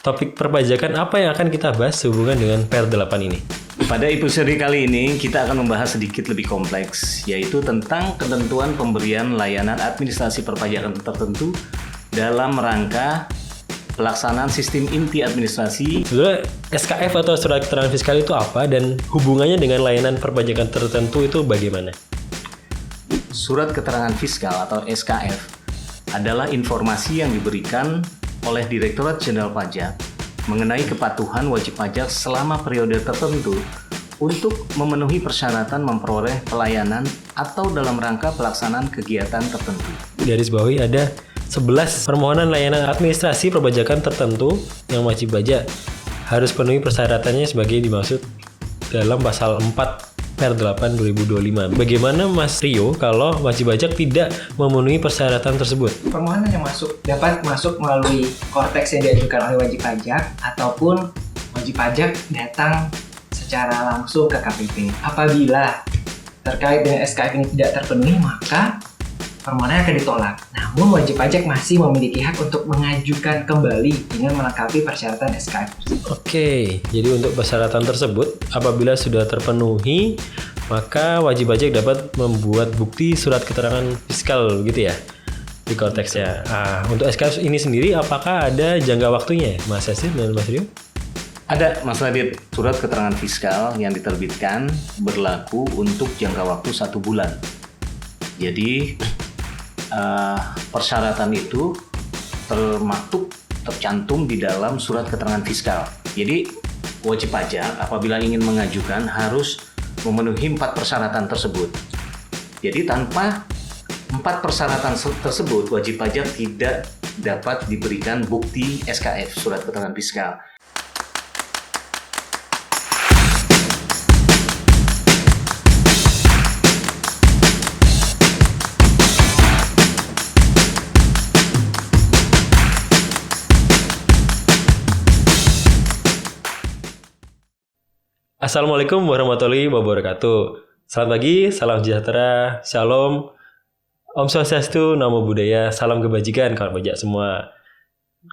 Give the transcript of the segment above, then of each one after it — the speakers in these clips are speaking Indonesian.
topik perpajakan apa yang akan kita bahas sehubungan dengan PR8 ini? Pada episode kali ini kita akan membahas sedikit lebih kompleks, yaitu tentang ketentuan pemberian layanan administrasi perpajakan tertentu dalam rangka pelaksanaan sistem inti administrasi. Sebenarnya SKF atau surat keterangan fiskal itu apa dan hubungannya dengan layanan perpajakan tertentu itu bagaimana? Surat keterangan fiskal atau SKF adalah informasi yang diberikan oleh Direktorat Jenderal Pajak mengenai kepatuhan wajib pajak selama periode tertentu untuk memenuhi persyaratan memperoleh pelayanan atau dalam rangka pelaksanaan kegiatan tertentu. Di garis bawahi ada 11 permohonan layanan administrasi perpajakan tertentu yang wajib pajak harus penuhi persyaratannya sebagai dimaksud dalam pasal 4 PR8 2025. Bagaimana Mas Rio kalau wajib pajak tidak memenuhi persyaratan tersebut? Permohonan yang dapat masuk melalui korteks yang diajukan oleh wajib pajak ataupun wajib pajak datang secara langsung ke KPP. Apabila terkait dengan SKF ini tidak terpenuhi, maka permohonannya akan ditolak. Namun wajib pajak masih memiliki hak untuk mengajukan kembali dengan melengkapi persyaratan SKF. Oke, jadi untuk persyaratan tersebut apabila sudah terpenuhi, maka wajib pajak dapat membuat bukti surat keterangan fiskal gitu ya di konteksnya. Untuk SKF ini sendiri apakah ada jangka waktunya, Mas Yasir dan Mas Rio? Ada, Mas Radit. Surat keterangan fiskal yang diterbitkan berlaku untuk jangka waktu 1 bulan. Jadi persyaratan itu tercantum di dalam surat keterangan fiskal. Jadi wajib pajak apabila ingin mengajukan harus memenuhi 4 persyaratan tersebut. Jadi tanpa 4 persyaratan tersebut wajib pajak tidak dapat diberikan bukti SKF, surat keterangan fiskal. Assalamualaikum warahmatullahi wabarakatuh. Selamat pagi, salam sejahtera, shalom, Om Swastiastu, Namo Buddhaya, salam kebajikan kawan pajak semua.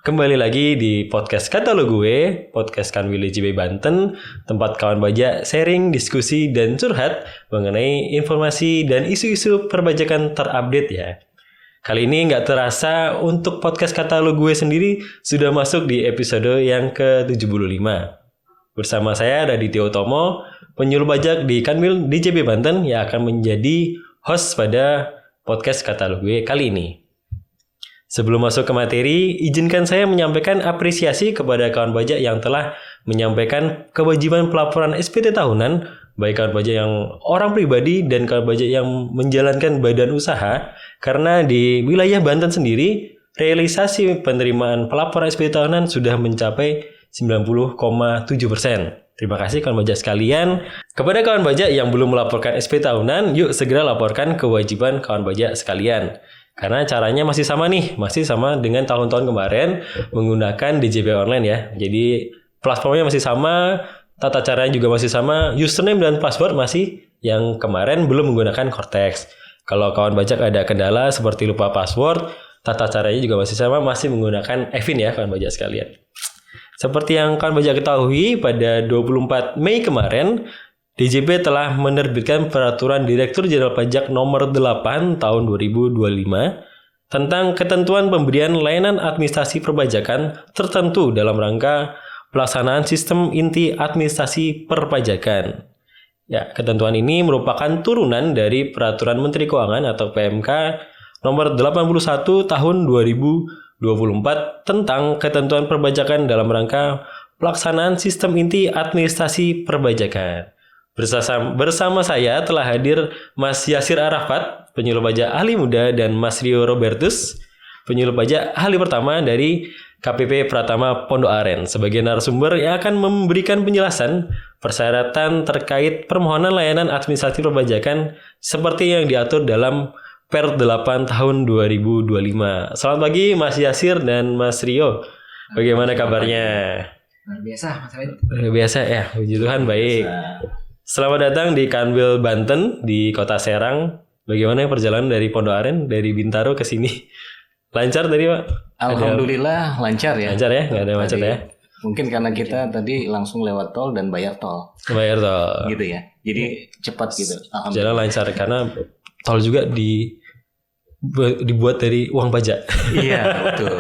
Kembali lagi di podcast Kata Lo Gue, podcast Kanwil JB Banten, tempat kawan pajak sharing, diskusi, dan curhat mengenai informasi dan isu-isu perpajakan terupdate ya. Kali ini nggak terasa untuk podcast Kata Lo Gue sendiri sudah masuk di episode yang ke-75. Bersama saya Raditya Utomo, penyuluh pajak di Kanwil DJB Banten yang akan menjadi host pada podcast Kata Lo Gue kali ini. Sebelum masuk ke materi, izinkan saya menyampaikan apresiasi kepada kawan pajak yang telah menyampaikan kewajiban pelaporan SPT tahunan, baik kawan pajak yang orang pribadi dan kawan pajak yang menjalankan badan usaha, karena di wilayah Banten sendiri, realisasi penerimaan pelaporan SPT tahunan sudah mencapai 90,7%. Terima kasih kawan pajak sekalian. Kepada kawan pajak yang belum melaporkan SP tahunan, yuk segera laporkan kewajiban kawan pajak sekalian. Karena caranya masih sama nih, masih sama dengan tahun-tahun kemarin menggunakan DJP online ya. Jadi platformnya masih sama, tata caranya juga masih sama, username dan password masih yang kemarin belum menggunakan Cortex. Kalau kawan pajak ada kendala seperti lupa password, tata caranya juga masih sama, masih menggunakan Evin ya kawan pajak sekalian. Seperti yang kawan pajak ketahui, pada 24 Mei kemarin, DJP telah menerbitkan Peraturan Direktur Jenderal Pajak Nomor 8 Tahun 2025 tentang ketentuan pemberian layanan administrasi perpajakan tertentu dalam rangka pelaksanaan sistem inti administrasi perpajakan. Ya, ketentuan ini merupakan turunan dari Peraturan Menteri Keuangan atau PMK Nomor 81 Tahun 2024 tentang ketentuan perpajakan dalam rangka pelaksanaan sistem inti administrasi perpajakan. Bersama saya telah hadir Mas Yasir Arafat, penyuluh pajak ahli muda, dan Mas Rio Robertus, penyuluh pajak ahli pertama dari KPP Pratama Pondok Aren, sebagai narasumber yang akan memberikan penjelasan persyaratan terkait permohonan layanan administrasi perpajakan seperti yang diatur dalam PR8 tahun 2025. Selamat pagi Mas Yasir dan Mas Rio. Bagaimana kabarnya? Luar biasa, Mas Radit. Luar biasa ya, puji Tuhan baik. Selamat datang di Kanwil Banten di Kota Serang. Bagaimana perjalanan dari Pondok Aren, dari Bintaro ke sini? Lancar tadi Pak? Alhamdulillah lancar ya. Lancar ya, nggak ada macet ya. Mungkin karena kita tadi langsung lewat tol dan bayar tol, Bayar tol. gitu ya. Jadi cepat gitu. Jalan lancar karena tol juga dibuat dari uang pajak. Iya, betul.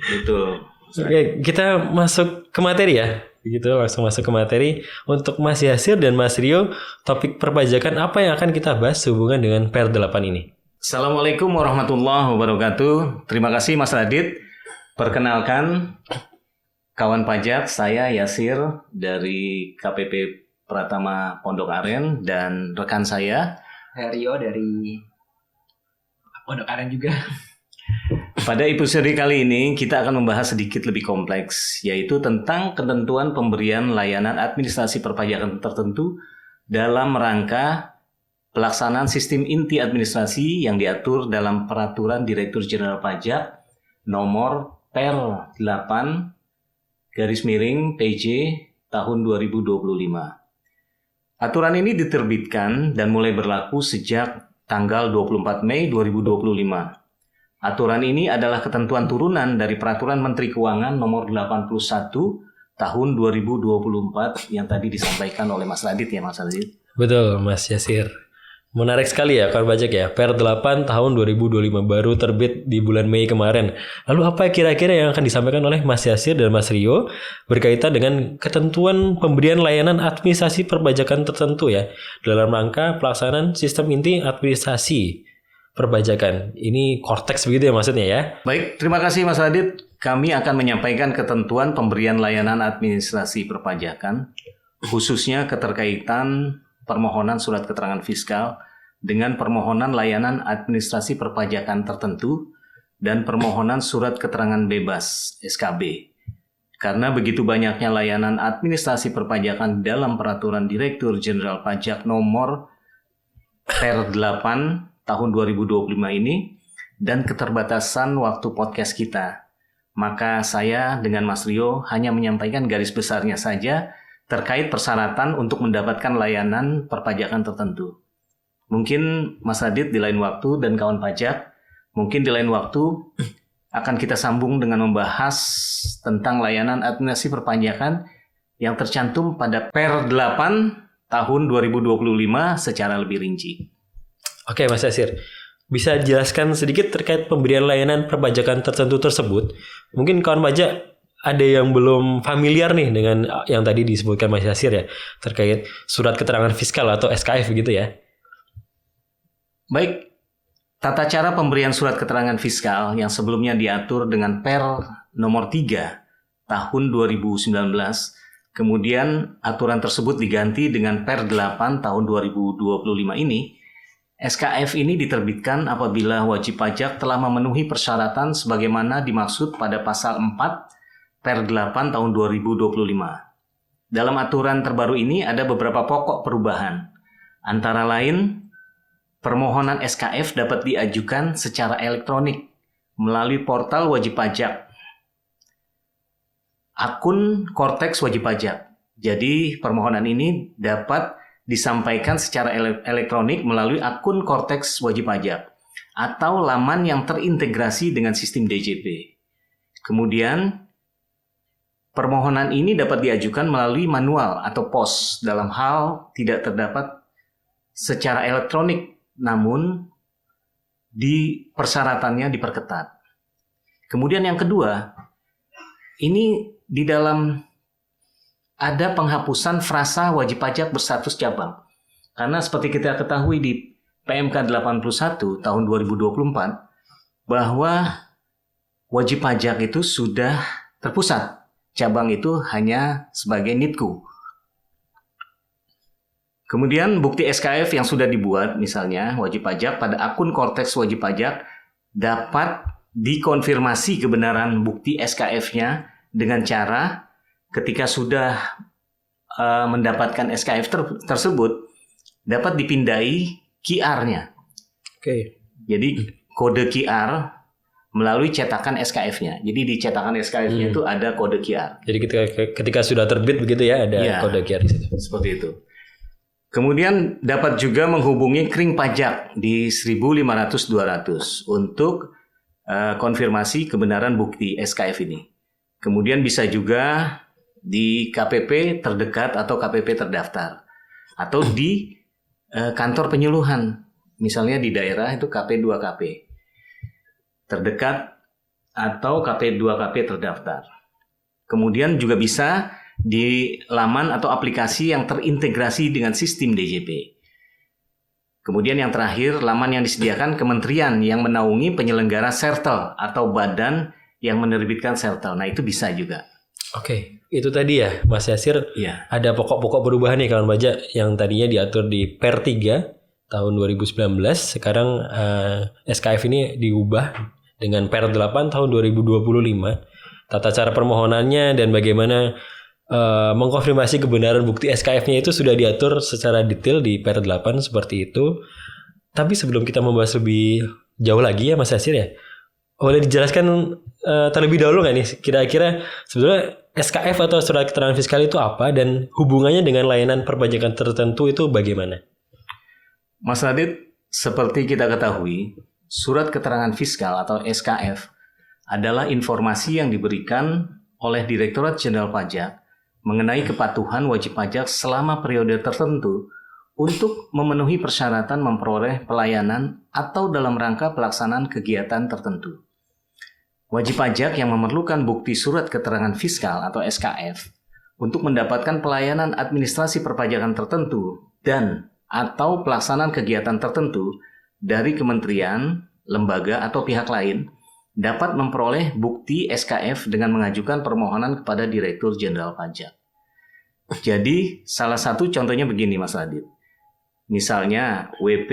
Betul. Oke, kita masuk ke materi ya. Begitu langsung masuk ke materi. Untuk Mas Yasir dan Mas Rio, topik perpajakan apa yang akan kita bahas hubungan dengan Per 8 ini? Assalamualaikum warahmatullahi wabarakatuh. Terima kasih Mas Radit. Perkenalkan, kawan pajak, saya Yasir dari KPP Pratama Pondok Aren dan rekan saya Rio dari Pondok Aren juga. Pada episode kali ini kita akan membahas sedikit lebih kompleks, yaitu tentang ketentuan pemberian layanan administrasi perpajakan tertentu dalam rangka pelaksanaan sistem inti administrasi yang diatur dalam Peraturan Direktur Jenderal Pajak nomor Per 8/PJ tahun 2025. Aturan ini diterbitkan dan mulai berlaku sejak tanggal 24 Mei 2025. Aturan ini adalah ketentuan turunan dari Peraturan Menteri Keuangan nomor 81 tahun 2024 yang tadi disampaikan oleh Mas Radit ya, Mas Radit. Betul, Mas Yasir. Menarik sekali ya kawan pajak ya. Per 8 tahun 2025 baru terbit di bulan Mei kemarin. Lalu apa kira-kira yang akan disampaikan oleh Mas Yasir dan Mas Rio berkaitan dengan ketentuan pemberian layanan administrasi perpajakan tertentu ya dalam rangka pelaksanaan sistem inti administrasi perpajakan. Ini korteks begitu ya maksudnya ya. Baik, terima kasih Mas Radit. Kami akan menyampaikan ketentuan pemberian layanan administrasi perpajakan, khususnya keterkaitan permohonan surat keterangan fiskal dengan permohonan layanan administrasi perpajakan tertentu dan permohonan surat keterangan bebas SKB. Karena begitu banyaknya layanan administrasi perpajakan dalam Peraturan Direktur Jenderal Pajak nomor Per 8 tahun 2025 ini dan keterbatasan waktu podcast kita, maka saya dengan Mas Rio hanya menyampaikan garis besarnya saja terkait persyaratan untuk mendapatkan layanan perpajakan tertentu. Mungkin Mas Radit di lain waktu dan kawan pajak, mungkin di lain waktu akan kita sambung dengan membahas tentang layanan administrasi perpajakan yang tercantum pada Per 8 tahun 2025 secara lebih rinci. Oke Mas Yasir, bisa jelaskan sedikit terkait pemberian layanan perpajakan tertentu tersebut? Mungkin kawan pajak ada yang belum familiar nih dengan yang tadi disebutkan Mas Yasir ya, terkait surat keterangan fiskal atau SKF gitu ya. Baik, tata cara pemberian surat keterangan fiskal yang sebelumnya diatur dengan Per nomor 3 tahun 2019, kemudian aturan tersebut diganti dengan Per 8 tahun 2025 ini. SKF ini diterbitkan apabila wajib pajak telah memenuhi persyaratan sebagaimana dimaksud pada pasal 4 Per 8 tahun 2025. Dalam aturan terbaru ini ada beberapa pokok perubahan. Antara lain, permohonan SKF dapat diajukan secara elektronik melalui portal wajib pajak, akun Korteks wajib pajak. Jadi permohonan ini dapat disampaikan secara elektronik melalui akun Korteks wajib pajak atau laman yang terintegrasi dengan sistem DJP. Kemudian permohonan ini dapat diajukan melalui manual atau pos dalam hal tidak terdapat secara elektronik, namun di persyaratannya diperketat. Kemudian yang kedua, ini di dalam ada penghapusan frasa wajib pajak berstatus cabang. Karena seperti kita ketahui di PMK 81 tahun 2024 bahwa wajib pajak itu sudah terpusat. Cabang itu hanya sebagai NITKU. Kemudian bukti SKF yang sudah dibuat, misalnya wajib pajak pada akun Korteks wajib pajak, dapat dikonfirmasi kebenaran bukti SKF-nya dengan cara ketika sudah mendapatkan SKF tersebut, dapat dipindai QR-nya. Oke. Jadi kode QR melalui cetakan SKF-nya. Jadi di cetakan SKF-nya itu ada kode QR. Jadi ketika sudah terbit begitu ya ada kode QR di situ. Seperti itu. Kemudian dapat juga menghubungi Kring Pajak di 1.500-200 untuk konfirmasi kebenaran bukti SKF ini. Kemudian bisa juga di KPP terdekat atau KPP terdaftar. Atau di kantor penyuluhan. Misalnya di daerah itu KP2KP. Terdekat atau KP2KP terdaftar. Kemudian juga bisa di laman atau aplikasi yang terintegrasi dengan sistem DJP. Kemudian yang terakhir, laman yang disediakan kementerian yang menaungi penyelenggara sertel atau badan yang menerbitkan sertel. Nah, itu bisa juga. Oke, itu tadi ya Mas Yasir. Iya. Ada pokok-pokok perubahan nih kawan pajak yang tadinya diatur di Per 3 tahun 2019. Sekarang SKF ini diubah dengan Per 8 tahun 2025. Tata cara permohonannya dan bagaimana mengkonfirmasi kebenaran bukti SKF-nya itu sudah diatur secara detail di Per 8 seperti itu. Tapi sebelum kita membahas lebih jauh lagi ya Mas Yasir ya, boleh dijelaskan terlebih dahulu nggak nih kira-kira sebetulnya SKF atau surat keterangan fiskal itu apa dan hubungannya dengan layanan perpajakan tertentu itu bagaimana? Mas Radit, seperti kita ketahui, surat keterangan fiskal atau SKF adalah informasi yang diberikan oleh Direktorat Jenderal Pajak mengenai kepatuhan wajib pajak selama periode tertentu untuk memenuhi persyaratan memperoleh pelayanan atau dalam rangka pelaksanaan kegiatan tertentu. Wajib pajak yang memerlukan bukti surat keterangan fiskal atau SKF untuk mendapatkan pelayanan administrasi perpajakan tertentu dan atau pelaksanaan kegiatan tertentu dari kementerian, lembaga, atau pihak lain dapat memperoleh bukti SKF dengan mengajukan permohonan kepada Direktur Jenderal Pajak. Jadi, salah satu contohnya begini Mas Radit. Misalnya, WP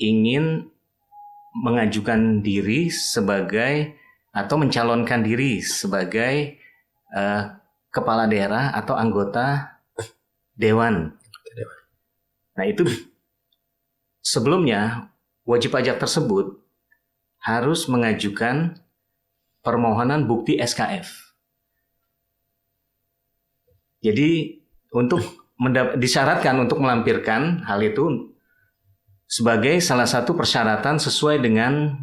ingin mengajukan diri sebagai atau mencalonkan diri sebagai kepala daerah atau anggota dewan. Nah, itu sebelumnya wajib pajak tersebut harus mengajukan permohonan bukti SKF. Jadi disyaratkan untuk melampirkan hal itu sebagai salah satu persyaratan sesuai dengan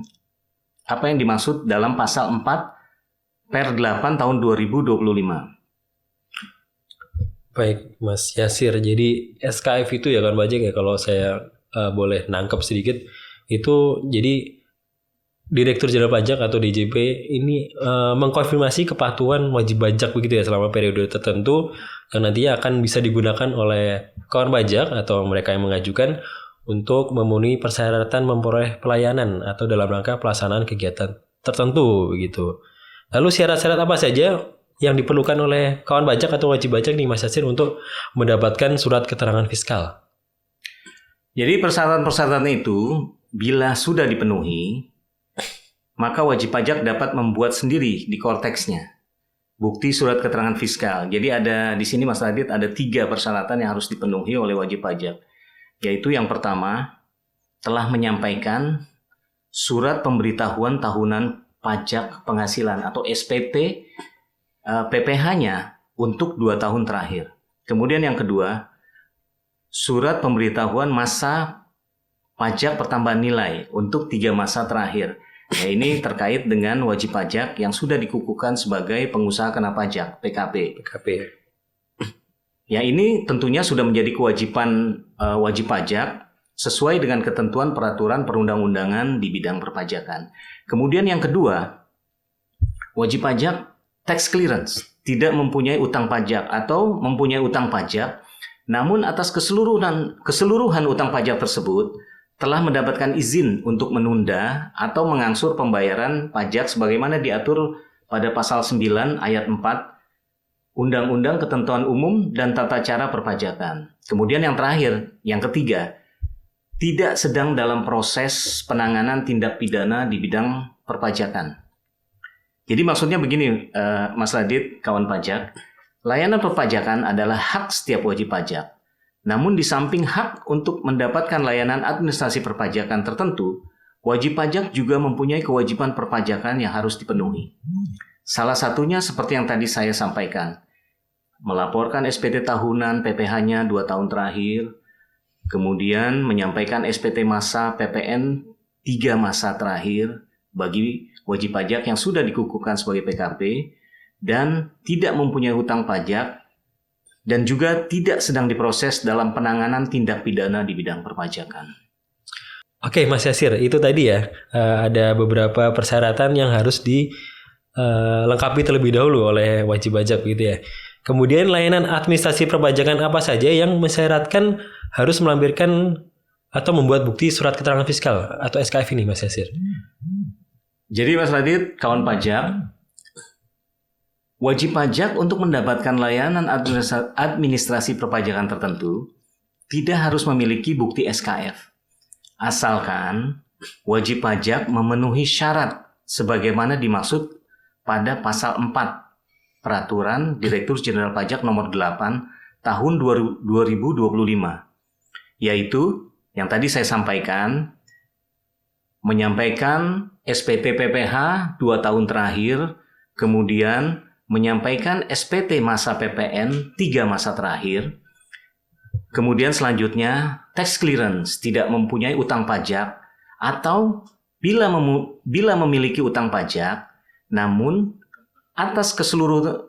apa yang dimaksud dalam pasal 4 Per 8 tahun 2025. Baik Mas Yasir, jadi SKF itu ya kan pajak ya kalau saya boleh nangkep sedikit itu jadi Direktur Jenderal Pajak atau DJP ini mengkonfirmasi kepatuhan wajib pajak begitu ya selama periode tertentu yang nantinya akan bisa digunakan oleh kawan pajak atau mereka yang mengajukan untuk memenuhi persyaratan memperoleh pelayanan atau dalam rangka pelaksanaan kegiatan tertentu begitu. Lalu syarat-syarat apa saja yang diperlukan oleh kawan pajak atau wajib pajak nih Mas Yasir untuk mendapatkan surat keterangan fiskal? Jadi persyaratan-persyaratan itu bila sudah dipenuhi, maka wajib pajak dapat membuat sendiri di korteksnya bukti surat keterangan fiskal. Jadi ada di sini Mas Radit ada 3 persyaratan yang harus dipenuhi oleh wajib pajak. Yaitu yang pertama, telah menyampaikan surat pemberitahuan tahunan pajak penghasilan atau SPT PPh-nya untuk 2 tahun terakhir. Kemudian yang kedua, surat pemberitahuan masa pajak pertambahan nilai untuk 3 masa terakhir. Ya, ini terkait dengan wajib pajak yang sudah dikukuhkan sebagai pengusaha kena pajak (PKP). Ya, ini tentunya sudah menjadi kewajiban wajib pajak sesuai dengan ketentuan peraturan perundang-undangan di bidang perpajakan. Kemudian yang kedua, wajib pajak tax clearance, tidak mempunyai utang pajak atau mempunyai utang pajak, namun atas keseluruhan utang pajak tersebut telah mendapatkan izin untuk menunda atau mengangsur pembayaran pajak sebagaimana diatur pada pasal 9 ayat 4 Undang-Undang Ketentuan Umum dan Tata Cara Perpajakan. Kemudian yang terakhir, yang ketiga, tidak sedang dalam proses penanganan tindak pidana di bidang perpajakan. Jadi maksudnya begini, Mas Radit, kawan pajak, layanan perpajakan adalah hak setiap wajib pajak. Namun di samping hak untuk mendapatkan layanan administrasi perpajakan tertentu, wajib pajak juga mempunyai kewajiban perpajakan yang harus dipenuhi. Salah satunya seperti yang tadi saya sampaikan, melaporkan SPT tahunan PPh-nya 2 tahun terakhir, kemudian menyampaikan SPT masa PPN 3 masa terakhir bagi wajib pajak yang sudah dikukuhkan sebagai PKP, dan tidak mempunyai hutang pajak dan juga tidak sedang diproses dalam penanganan tindak pidana di bidang perpajakan. Oke, Mas Yasir, itu tadi ya ada beberapa persyaratan yang harus dilengkapi terlebih dahulu oleh wajib pajak gitu ya. Kemudian layanan administrasi perpajakan apa saja yang mensyaratkan harus melampirkan atau membuat bukti surat keterangan fiskal atau SKF ini, Mas Yasir? Jadi Mas Radit, kawan pajak, wajib pajak untuk mendapatkan layanan administrasi perpajakan tertentu tidak harus memiliki bukti SKF. Asalkan wajib pajak memenuhi syarat sebagaimana dimaksud pada pasal 4 Peraturan Direktur Jenderal Pajak nomor 8 tahun 2025, yaitu yang tadi saya sampaikan, menyampaikan SPT PPh 2 tahun terakhir, kemudian menyampaikan SPT masa PPN 3 masa terakhir, kemudian selanjutnya tax clearance, tidak mempunyai utang pajak, atau bila memiliki utang pajak, namun atas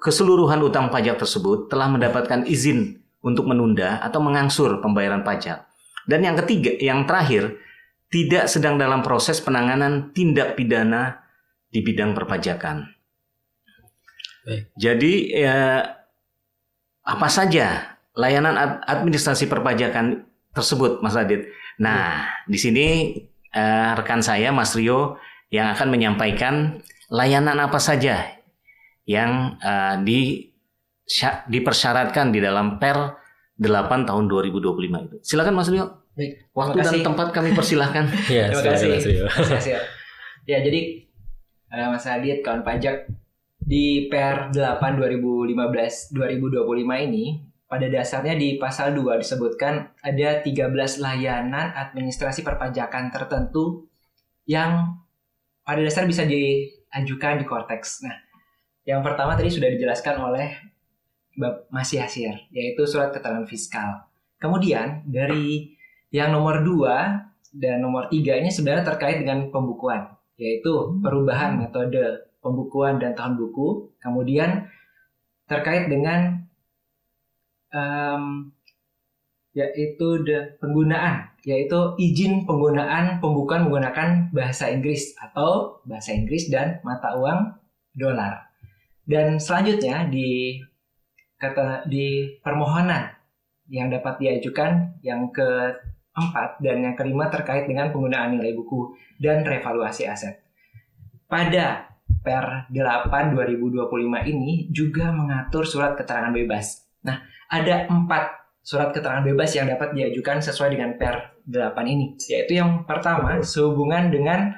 keseluruhan utang pajak tersebut telah mendapatkan izin untuk menunda atau mengangsur pembayaran pajak. Dan yang ketiga, yang terakhir, tidak sedang dalam proses penanganan tindak pidana di bidang perpajakan. Jadi apa saja layanan administrasi perpajakan tersebut, Mas Adit? Nah, di sini rekan saya, Mas Rio, yang akan menyampaikan layanan apa saja yang dipersyaratkan di dalam Per 8 tahun 2025 itu. Silakan Mas Rio. Baik, Waktu dan tempat kami persilahkan. Ya, terima kasih. Mas Rio. Ya, jadi Mas Adit, kawan pajak, di Per 8 2025 ini pada dasarnya di pasal 2 disebutkan ada 13 layanan administrasi perpajakan tertentu yang pada dasar bisa diajukan di Kortex. Nah, yang pertama tadi sudah dijelaskan oleh Mas Yasir, yaitu surat keterangan fiskal. Kemudian dari yang nomor 2 dan nomor 3 ini sebenarnya terkait dengan pembukuan, yaitu perubahan metode pembukuan dan tahun buku. Kemudian terkait dengan penggunaan, yaitu izin penggunaan pembukuan menggunakan bahasa Inggris atau bahasa Inggris dan mata uang dolar. Dan selanjutnya di permohonan yang dapat diajukan yang keempat dan yang kelima terkait dengan penggunaan nilai buku dan revaluasi aset. Pada Per 8 2025 ini juga mengatur surat keterangan bebas. Nah, ada 4 surat keterangan bebas yang dapat diajukan sesuai dengan Per 8 ini, yaitu yang pertama sehubungan dengan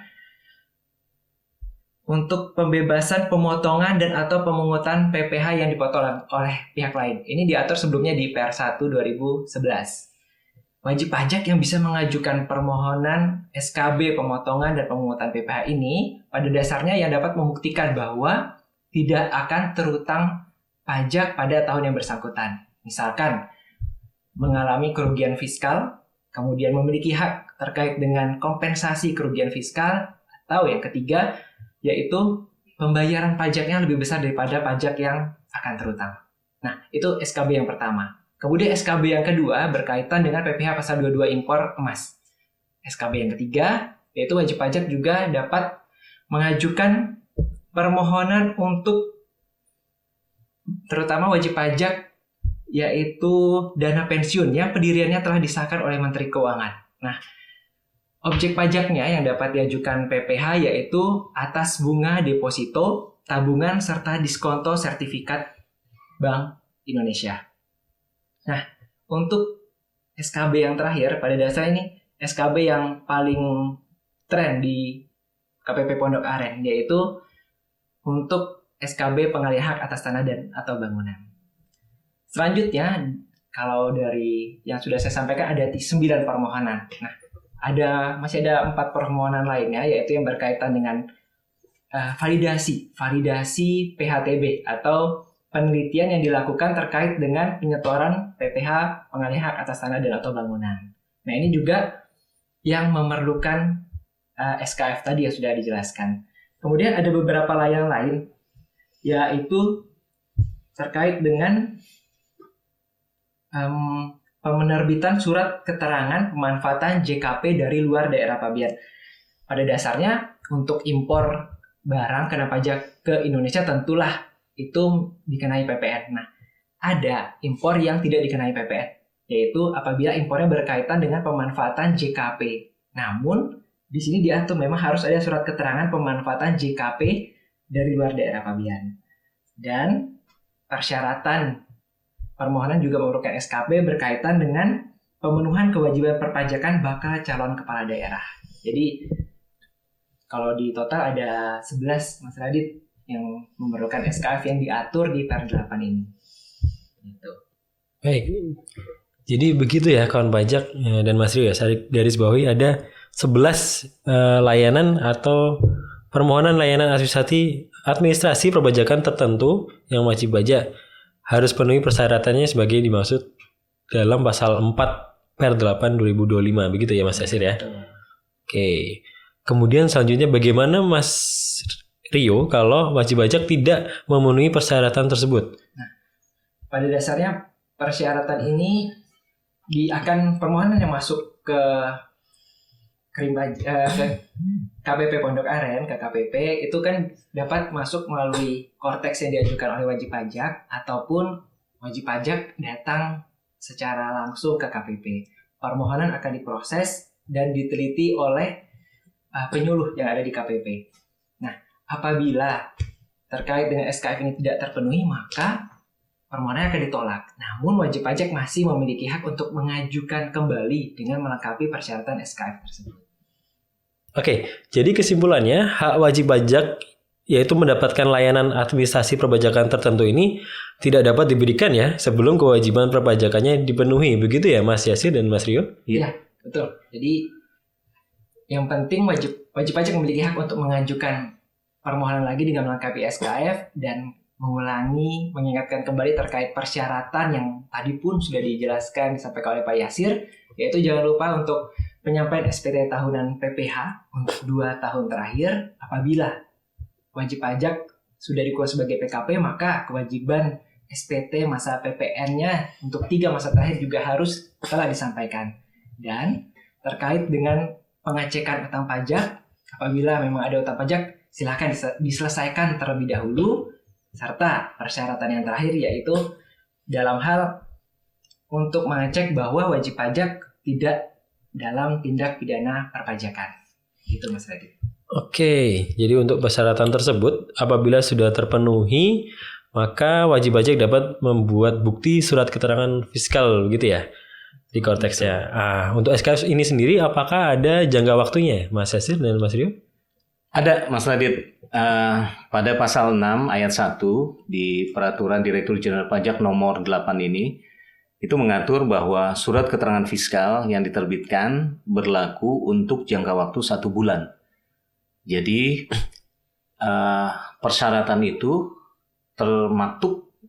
untuk pembebasan pemotongan dan atau pemungutan PPh yang dipotong oleh pihak lain. Ini diatur sebelumnya di Per 1 2011. Wajib pajak yang bisa mengajukan permohonan SKB pemotongan dan pemungutan PPh ini pada dasarnya yang dapat membuktikan bahwa tidak akan terutang pajak pada tahun yang bersangkutan. Misalkan mengalami kerugian fiskal, kemudian memiliki hak terkait dengan kompensasi kerugian fiskal, atau yang ketiga yaitu pembayaran pajaknya lebih besar daripada pajak yang akan terutang. Nah, itu SKB yang pertama. Kemudian SKB yang kedua berkaitan dengan PPh pasal 22 impor emas. SKB yang ketiga yaitu wajib pajak juga dapat mengajukan permohonan untuk terutama wajib pajak yaitu dana pensiun yang pendiriannya telah disahkan oleh Menteri Keuangan. Nah, objek pajaknya yang dapat diajukan PPh yaitu atas bunga deposito, tabungan, serta diskonto sertifikat Bank Indonesia. Nah, untuk SKB yang terakhir, pada dasarnya ini SKB yang paling tren di KPP Pondok Aren, yaitu untuk SKB pengalihan hak atas tanah dan atau bangunan. Selanjutnya, kalau dari yang sudah saya sampaikan ada 9 permohonan. Nah, masih ada 4 permohonan lainnya, yaitu yang berkaitan dengan validasi PHTB atau penelitian yang dilakukan terkait dengan penyetoran PPh pengalihan hak atas tanah dan atau bangunan. Nah, ini juga yang memerlukan SKF tadi yang sudah dijelaskan. Kemudian ada beberapa layanan lain, yaitu terkait dengan penerbitan surat keterangan pemanfaatan JKP dari luar daerah pabean. Pada dasarnya untuk impor barang kena pajak ke Indonesia tentulah itu dikenai PPN. Nah, ada impor yang tidak dikenai PPN, yaitu apabila impornya berkaitan dengan pemanfaatan JKP. Namun di sini diatur memang harus ada surat keterangan pemanfaatan JKP dari luar daerah pabean. Dan persyaratan permohonan juga memerlukan SKP berkaitan dengan pemenuhan kewajiban perpajakan bakal calon kepala daerah. Jadi kalau di total ada 11 Mas Radit yang memerlukan SKF yang diatur di Per 8 ini. Gitu. Baik. Jadi begitu ya kawan pajak dan Mas Rio ya. Saya garis bawahi ada 11 layanan atau permohonan layanan administrasi perpajakan tertentu yang wajib pajak harus penuhi persyaratannya sebagai dimaksud dalam pasal 4 Per 8 2025. Begitu ya Mas Yasir ya. Oke. Kemudian selanjutnya bagaimana Mas Rio kalau wajib pajak tidak memenuhi persyaratan tersebut? Nah, pada dasarnya persyaratan ini akan permohonan yang masuk ke KPP Pondok Aren, ke KPP itu kan dapat masuk melalui korteks yang diajukan oleh wajib pajak ataupun wajib pajak datang secara langsung ke KPP. Permohonan akan diproses dan diteliti oleh penyuluh yang ada di KPP. Nah, apabila terkait dengan SKF ini tidak terpenuhi, maka permohonannya akan ditolak. Namun wajib pajak masih memiliki hak untuk mengajukan kembali dengan melengkapi persyaratan SKF tersebut. Oke, jadi kesimpulannya hak wajib pajak yaitu mendapatkan layanan administrasi perpajakan tertentu ini tidak dapat diberikan ya sebelum kewajiban perpajakannya dipenuhi. Begitu ya Mas Yasir dan Mas Rio? Iya, betul. Jadi yang penting wajib pajak memiliki hak untuk mengajukan permohonan lagi dengan melengkapi SKF dan mengingatkan kembali terkait persyaratan yang tadi pun sudah dijelaskan disampaikan oleh Pak Yasir, yaitu jangan lupa untuk penyampaian SPT tahunan PPH untuk 2 tahun terakhir. Apabila wajib pajak sudah dikuas sebagai PKP, maka kewajiban SPT masa PPN-nya untuk 3 masa terakhir juga harus telah disampaikan. Dan terkait dengan pengecekan utang pajak, apabila memang ada utang pajak, silakan diselesaikan terlebih dahulu. Serta persyaratan yang terakhir yaitu dalam hal untuk mengecek bahwa wajib pajak tidak dalam tindak pidana perpajakan. Itu Mas Radit. Oke, jadi untuk persyaratan tersebut apabila sudah terpenuhi, maka wajib pajak dapat membuat bukti surat keterangan fiskal gitu ya di konteksnya. Untuk SKF ini sendiri apakah ada jangka waktunya Mas Yasir dan Mas Rio? Ada Mas Radit. Pada pasal 6 ayat 1 di Peraturan Direktur Jenderal Pajak nomor 8 ini itu mengatur bahwa surat keterangan fiskal yang diterbitkan berlaku untuk jangka waktu 1 bulan. Jadi persyaratan itu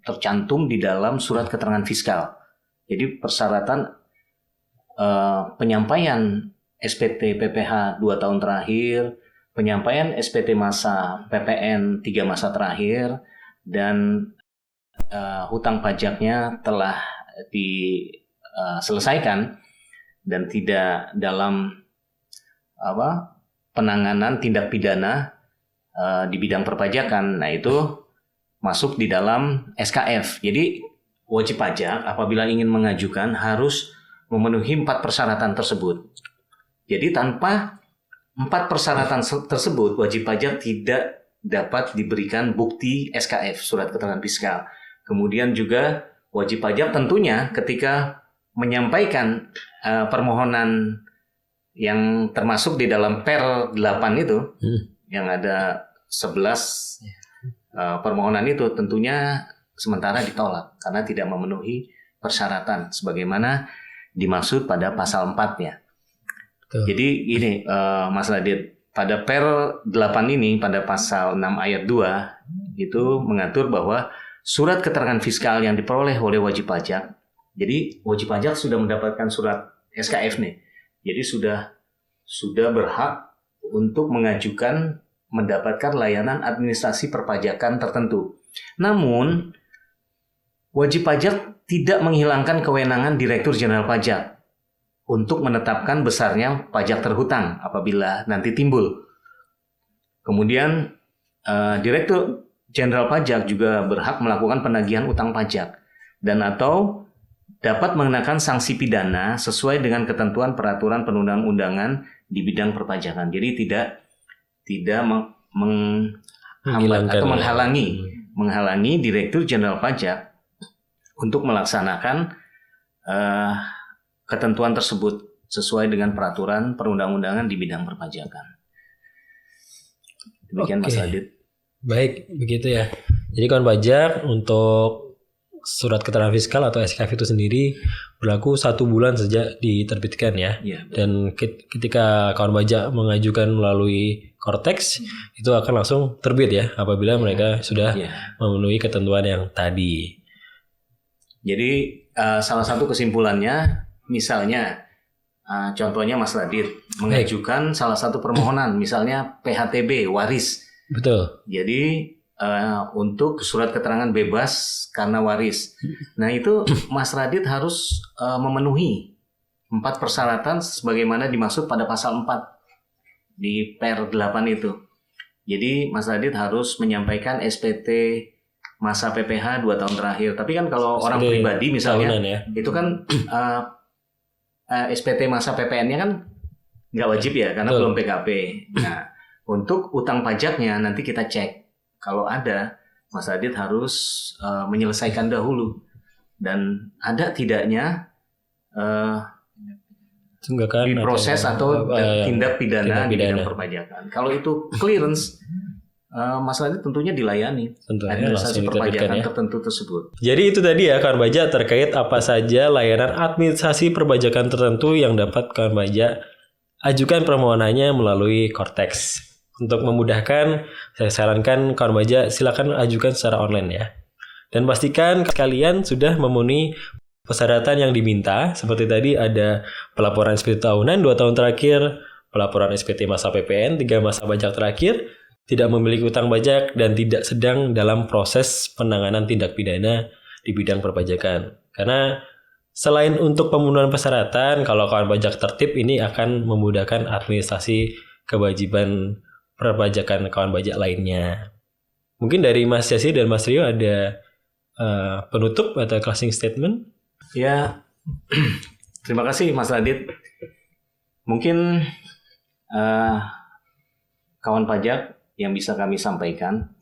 tercantum di dalam surat keterangan fiskal. Jadi persyaratan penyampaian SPT PPH 2 tahun terakhir, penyampaian SPT masa PPN 3 masa terakhir, dan hutang pajaknya telah diselesaikan dan tidak dalam penanganan tindak pidana di bidang perpajakan. Nah, itu masuk di dalam SKF. Jadi wajib pajak apabila ingin mengajukan harus memenuhi 4 persyaratan tersebut. Jadi tanpa 4 persyaratan tersebut, wajib pajak tidak dapat diberikan bukti SKF, surat keterangan fiskal. Kemudian juga wajib pajak tentunya ketika menyampaikan permohonan yang termasuk di dalam Per 8 itu, yang ada 11 permohonan itu tentunya sementara ditolak karena tidak memenuhi persyaratan sebagaimana dimaksud pada pasal 4-nya. Jadi ini Mas Radit, pada Per 8 ini pada pasal 6 ayat 2 itu mengatur bahwa surat keterangan fiskal yang diperoleh oleh wajib pajak, jadi wajib pajak sudah mendapatkan surat SKF nih, jadi sudah berhak untuk mengajukan mendapatkan layanan administrasi perpajakan tertentu. Namun Wajib pajak tidak menghilangkan kewenangan Direktur Jenderal Pajak untuk menetapkan besarnya pajak terhutang apabila nanti timbul. Kemudian Direktur Jenderal Pajak juga berhak melakukan penagihan utang pajak dan atau dapat mengenakan sanksi pidana sesuai dengan ketentuan peraturan perundang-undangan di bidang perpajakan. Jadi tidak menghalangi Direktur Jenderal Pajak untuk melaksanakan ketentuan tersebut sesuai dengan peraturan perundang-undangan di bidang perpajakan. Demikian Mas Radit. Baik, begitu ya. Jadi kawan pajak untuk surat keterangan fiskal atau SKF itu sendiri berlaku 1 bulan sejak diterbitkan ya. Dan ketika kawan pajak mengajukan melalui Cortex itu akan langsung terbit ya apabila mereka sudah memenuhi ketentuan yang tadi. Jadi salah satu kesimpulannya, misalnya contohnya Mas Radit mengajukan salah satu permohonan, misalnya PHTB waris. Betul. Jadi untuk surat keterangan bebas karena waris. Nah itu Mas Radit harus memenuhi 4 persyaratan sebagaimana dimaksud pada pasal 4 di Per 8 itu. Jadi Mas Radit harus menyampaikan SPT masa PPH 2 tahun terakhir. Tapi kan kalau orang pribadi misalnya itu kan SPT masa PPN-nya kan nggak wajib ya karena belum PKP. Nah untuk utang pajaknya nanti kita cek. Kalau ada, Mas Radit harus menyelesaikan dahulu. Dan ada tidaknya diproses atau tindak pidana di bidang perpajakan. Kalau itu clearance, Mas Radit tentunya dilayani administrasi perpajakan tertentu tersebut. Jadi itu tadi ya kawan pajak terkait apa saja layanan administrasi perpajakan tertentu yang dapat kawan pajak ajukan permohonannya melalui Cortex. Untuk memudahkan, saya sarankan kawan pajak silakan ajukan secara online ya. Dan pastikan kalian sudah memenuhi persyaratan yang diminta. Seperti tadi ada pelaporan SPT tahunan 2 tahun terakhir, pelaporan SPT masa PPN 3 masa pajak terakhir, tidak memiliki utang pajak, dan tidak sedang dalam proses penanganan tindak pidana di bidang perpajakan. Karena selain untuk pemenuhan persyaratan, kalau kawan pajak tertib ini akan memudahkan administrasi kewajiban perpajakan kawan pajak lainnya. Mungkin dari Mas Yasir dan Mas Rio ada penutup atau closing statement? Ya, terima kasih Mas Radit. Mungkin kawan pajak yang bisa kami sampaikan,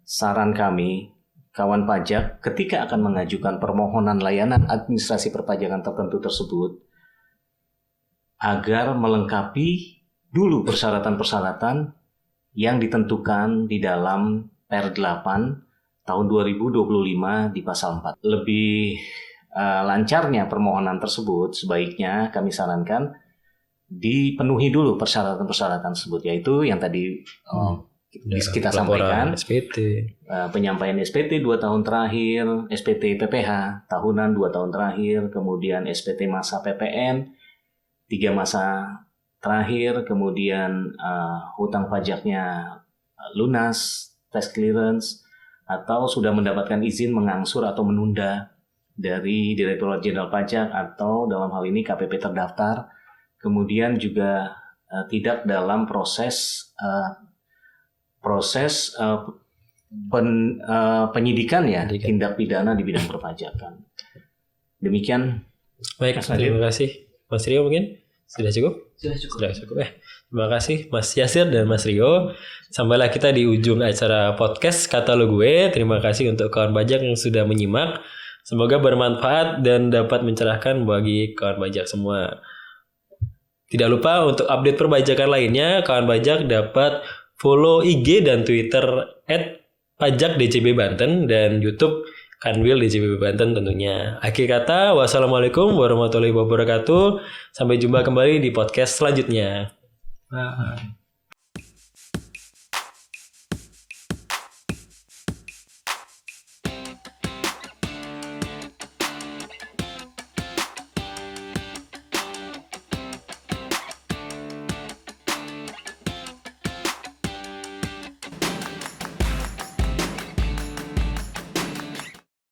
saran kami, kawan pajak ketika akan mengajukan permohonan layanan administrasi perpajakan tertentu tersebut, agar melengkapi dulu persyaratan-persyaratan yang ditentukan di dalam Per 8 tahun 2025 di pasal 4. Lebih lancarnya permohonan tersebut sebaiknya kami sarankan dipenuhi dulu persyaratan-persyaratan tersebut, yaitu yang tadi kita sampaikan, SPT. Penyampaian SPT 2 tahun terakhir, SPT PPH tahunan 2 tahun terakhir, kemudian SPT masa PPN 3 masa terakhir, kemudian hutang pajaknya lunas, tax clearance, atau sudah mendapatkan izin mengangsur atau menunda dari Direktorat Jenderal Pajak atau dalam hal ini KPP terdaftar, kemudian juga tidak dalam proses penyidikan ya, tindak pidana di bidang perpajakan. Demikian. Baik, terima kasih. Mas Rio mungkin? Sudah cukup? Sudah cukup. Terima kasih Mas Yasir dan Mas Rio. Sampailah kita di ujung acara podcast Katalog Gue. Terima kasih untuk kawan pajak yang sudah menyimak. Semoga bermanfaat dan dapat mencerahkan bagi kawan pajak semua. Tidak lupa untuk update perpajakan lainnya, kawan pajak dapat follow IG dan Twitter @pajakDJB Banten dan YouTube Kanwil DJB Banten tentunya. Akhir kata, wassalamualaikum warahmatullahi wabarakatuh. Sampai jumpa kembali di podcast selanjutnya. Bye.